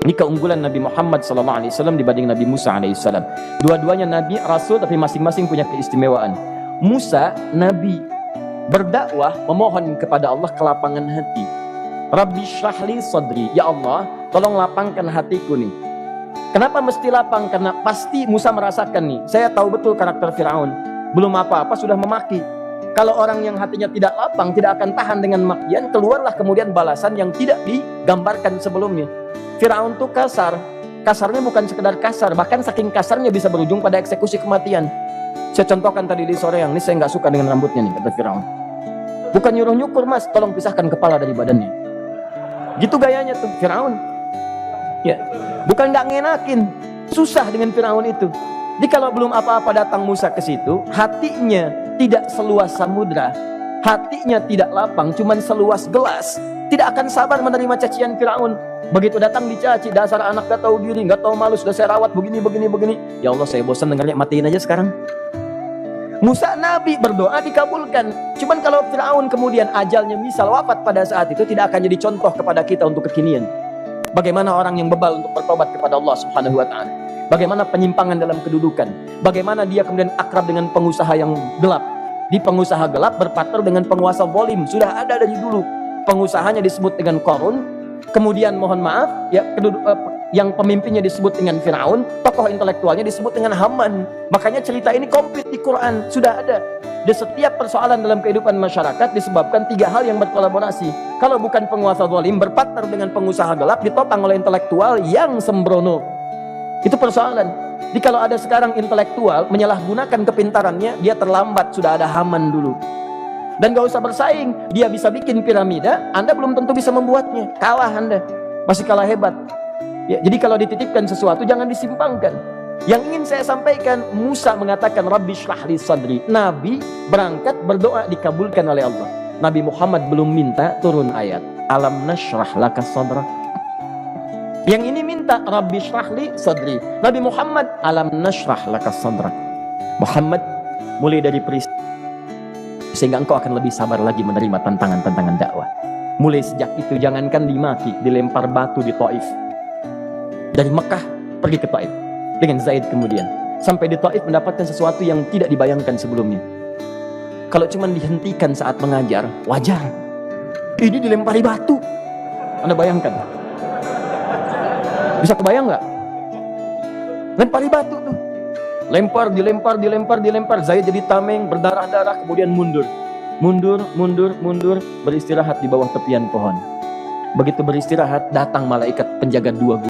Ini keunggulan Nabi Muhammad SAW dibanding Nabi Musa alaihissalam. Dua-duanya Nabi, Rasul, tapi masing-masing punya keistimewaan. Musa, Nabi, berdakwah, memohon kepada Allah kelapangan hati. Rabbi syrahli sadri, ya Allah, tolong lapangkan hatiku nih. Kenapa mesti lapang? Karena pasti Musa merasakan nih, saya tahu betul karakter Firaun. Belum apa-apa sudah memaki. Kalau orang yang hatinya tidak lapang, tidak akan tahan dengan makian, keluarlah kemudian balasan yang tidak digambarkan sebelumnya. Firaun tuh kasar. Kasarnya bukan sekedar kasar, bahkan saking kasarnya bisa berujung pada eksekusi kematian. Saya contohkan tadi di sore yang ini, saya nggak suka dengan rambutnya nih, kata Firaun. Bukan nyuruh nyukur mas, tolong pisahkan kepala dari badannya. Gitu gayanya tuh Firaun. Ya, bukan nggak ngenakin, susah dengan Firaun itu. Jadi kalau belum apa-apa datang Musa ke situ, hatinya tidak seluas samudra, hatinya tidak lapang, cuman seluas gelas, tidak akan sabar menerima cacian Firaun. Begitu datang dicaci, dasar anak gak tahu diri, gak tahu malu, sudah saya rawat begini. Ya Allah, saya bosan dengarnya, matiin aja sekarang. Musa Nabi berdoa dikabulkan. Cuman kalau Firaun kemudian ajalnya misal wafat pada saat itu, tidak akan jadi contoh kepada kita untuk kekinian. Bagaimana orang yang bebal untuk bertobat kepada Allah Subhanahu wa ta'ala. Bagaimana penyimpangan dalam kedudukan. Bagaimana dia kemudian akrab dengan pengusaha yang gelap. Di pengusaha gelap berpartner dengan penguasa zalim. Sudah ada dari dulu. Pengusahanya disebut dengan Qarun. Kemudian mohon maaf, ya, yang pemimpinnya disebut dengan Firaun, tokoh intelektualnya disebut dengan Haman. Makanya cerita ini komplit di Quran, sudah ada. Di setiap persoalan dalam kehidupan masyarakat disebabkan tiga hal yang berkolaborasi. Kalau bukan penguasa zalim berpartner dengan pengusaha gelap, ditopang oleh intelektual yang sembrono. Itu persoalan. Jadi kalau ada sekarang intelektual menyalahgunakan kepintarannya, dia terlambat, sudah ada Haman dulu. Dan gak usah bersaing, dia bisa bikin piramida, Anda belum tentu bisa membuatnya, kalah Anda, masih kalah hebat. Ya, jadi kalau dititipkan sesuatu jangan disimpangkan. Yang ingin saya sampaikan, Musa mengatakan Rabbi syrahli sadri. Nabi berangkat berdoa dikabulkan oleh Allah. Nabi Muhammad belum minta turun ayat alam nasyrah laka sadrak. Yang ini minta Rabbi syrahli sadri. Nabi Muhammad alam nasyrah laka sadrak. Muhammad mulai dari peristiwa sehingga engkau akan lebih sabar lagi menerima tantangan-tantangan dakwah. Mulai sejak itu jangankan dimaki, dilempar batu di Taif. Dari Mekah pergi ke Taif dengan Zaid kemudian. Sampai di Taif mendapatkan sesuatu yang tidak dibayangkan sebelumnya. Kalau cuma dihentikan saat mengajar, wajar. Ini dilempari batu. Anda bayangkan? Bisa kebayang nggak? Lempari batu tuh. Dilempar. Zaid jadi tameng, berdarah-darah, kemudian mundur, beristirahat di bawah tepian pohon. Begitu beristirahat, datang malaikat penjaga dua